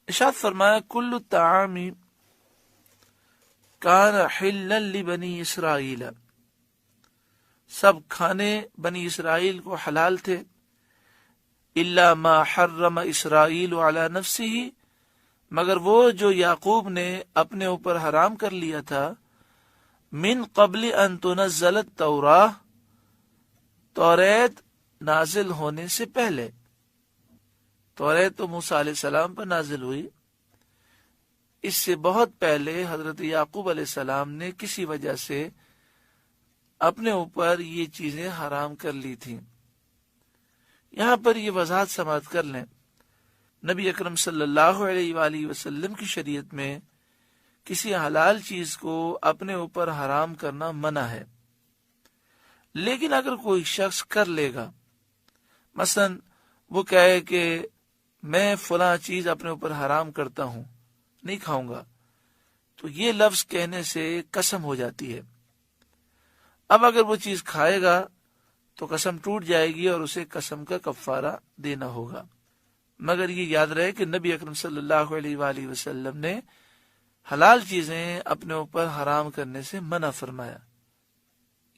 ارشاد فرمایا کل الطعام کان حلا لبنی اسرائیل، سب کھانے بنی اسرائیل کو حلال تھے، الا ما حرم اسرائیل علی نفسہ، مگر وہ جو یعقوب نے اپنے اوپر حرام کر لیا تھا، من قبل ان تنزل التوراہ، توریت نازل ہونے سے پہلے۔ توریت تو موسیٰ علیہ السلام پر نازل ہوئی، اس سے بہت پہلے حضرت یعقوب علیہ السلام نے کسی وجہ سے اپنے اوپر یہ چیزیں حرام کر لی تھیں۔ یہاں پر یہ وضاحت سماعت کر لیں، نبی اکرم صلی اللہ علیہ وآلہ وسلم کی شریعت میں کسی حلال چیز کو اپنے اوپر حرام کرنا منع ہے، لیکن اگر کوئی شخص کر لے گا، مثلا وہ کہے کہ میں فلاں چیز اپنے اوپر حرام کرتا ہوں، نہیں کھاؤں گا، تو یہ لفظ کہنے سے قسم ہو جاتی ہے۔ اب اگر وہ چیز کھائے گا تو قسم ٹوٹ جائے گی اور اسے قسم کا کفارہ دینا ہوگا، مگر یہ یاد رہے کہ نبی اکرم صلی اللہ علیہ وآلہ وسلم نے حلال چیزیں اپنے اوپر حرام کرنے سے منع فرمایا۔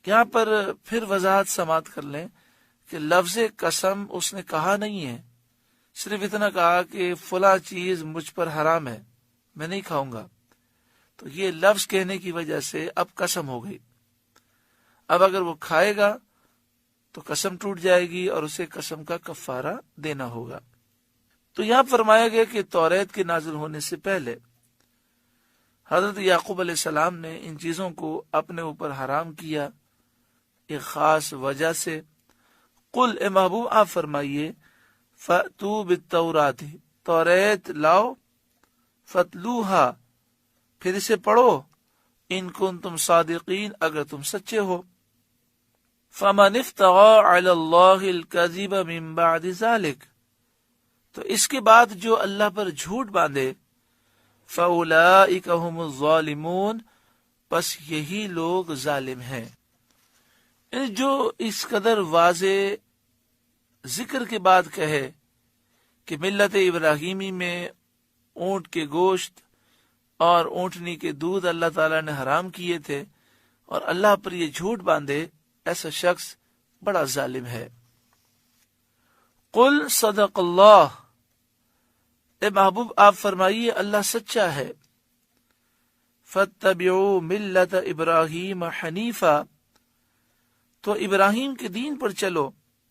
یہاں پر پھر وضاحت سماعت کر لیں کہ لفظ قسم اس نے کہا نہیں ہے، صرف اتنا کہا کہ فلاں چیز مجھ پر حرام ہے، میں نہیں کھاؤں گا، تو یہ لفظ کہنے کی وجہ سے اب قسم ہو گئی۔ اب اگر وہ کھائے گا تو قسم ٹوٹ جائے گی اور اسے قسم کا کفارہ دینا ہوگا۔ تو یہاں فرمایا گیا کہ توریت کے نازل ہونے سے پہلے حضرت یعقوب علیہ السلام نے ان چیزوں کو اپنے اوپر حرام کیا ایک خاص وجہ سے۔ قل اے محبوب آپ فرمائیے، فَأْتُوا بِالتَّوْرَاتِ، توریت لاؤ، فَتْلُوهَا، پھر اسے پڑھو، ان کنتم صادقین، اگر تم سچے ہو۔ فَمَنِ افْتَرَىٰ عَلَى اللَّهِ الْكَذِبَ مِن بَعْدِ ذَلِكَ، تو اس کے بعد جو اللہ پر جھوٹ باندھے، فَأُولَٰئِكَ هُمُ الظَّالِمُونَ، پس یہی لوگ ظالم ہیں۔ یعنی جو اس قدر واضح ذکر کے بعد کہے کہ ملت ابراہیمی میں اونٹ کے گوشت اور اونٹنی کے دودھ اللہ تعالیٰ نے حرام کیے تھے، اور اللہ پر یہ جھوٹ باندھے، ایسا شخص بڑا ظالم ہے۔ قل صدق اللہ، اے محبوب آپ فرمائیے اللہ سچا ہے۔ فاتبعوا ملت ابراہیم حنیفا، تو ابراہیم کے دین پر چلو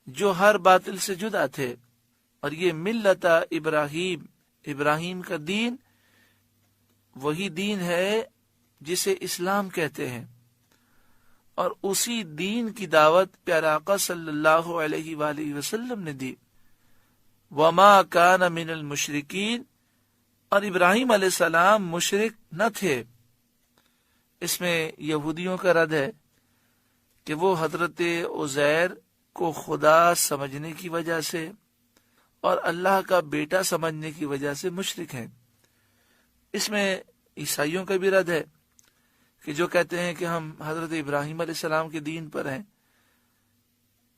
جو ہر باطل سے جدا تھے، اور یہ ملت ابراہیم، ابراہیم کا دین وہی دین ہے جسے اسلام کہتے ہیں، اور اسی دین کی دعوت پیارا آقا صلی اللہ علیہ وآلہ وسلم نے دی۔ وما کان من المشرکین، اور ابراہیم علیہ السلام مشرک نہ تھے۔ اس میں یہودیوں کا رد ہے کہ وہ حضرت عزیر کو خدا سمجھنے کی وجہ سے اور اللہ کا بیٹا سمجھنے کی وجہ سے مشرک ہیں۔ اس میں عیسائیوں کا بھی رد ہے کہ جو کہتے ہیں کہ ہم حضرت ابراہیم علیہ السلام کے دین پر ہیں،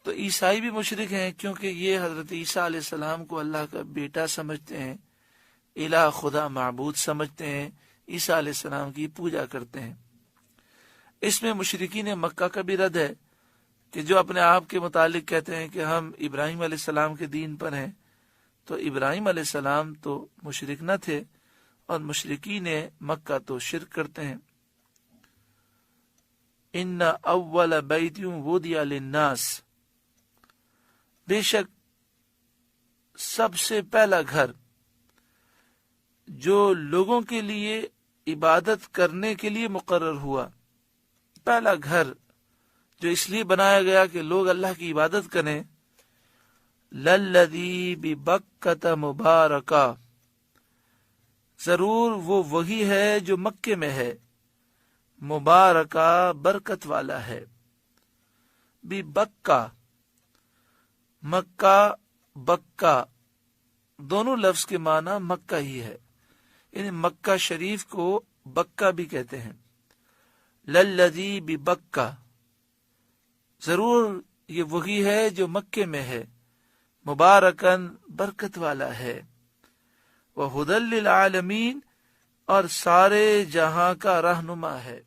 تو عیسائی بھی مشرک ہیں کیونکہ یہ حضرت عیسیٰ علیہ السلام کو اللہ کا بیٹا سمجھتے ہیں، الہ خدا معبود سمجھتے ہیں، عیسیٰ علیہ السلام کی پوجا کرتے ہیں۔ اس میں مشرکین مکہ کا بھی رد ہے کہ جو اپنے آپ کے متعلق کہتے ہیں کہ ہم ابراہیم علیہ السلام کے دین پر ہیں، تو ابراہیم علیہ السلام تو مشرک نہ تھے، اور مشرکین مکہ تو شرک کرتے ہیں۔ ان اول بیت وضع للناس، بے شک سب سے پہلا گھر جو لوگوں کے لیے عبادت کرنے کے لیے مقرر ہوا، پہلا گھر جو اس لیے بنایا گیا کہ لوگ اللہ کی عبادت کریں، للذی ببکۃ مبارکہ، ضرور وہ وہی ہے جو مکے میں ہے، مبارکہ برکت والا ہے۔ ببکہ، مکہ بکہ دونوں لفظ کے معنی مکہ ہی ہے، یعنی مکہ شریف کو بکہ بھی کہتے ہیں۔ للذی ببکہ، ضرور یہ وہی ہے جو مکے میں ہے، مبارکن برکت والا ہے۔ وہدی للعالمین، اور سارے جہاں کا رہنما ہے۔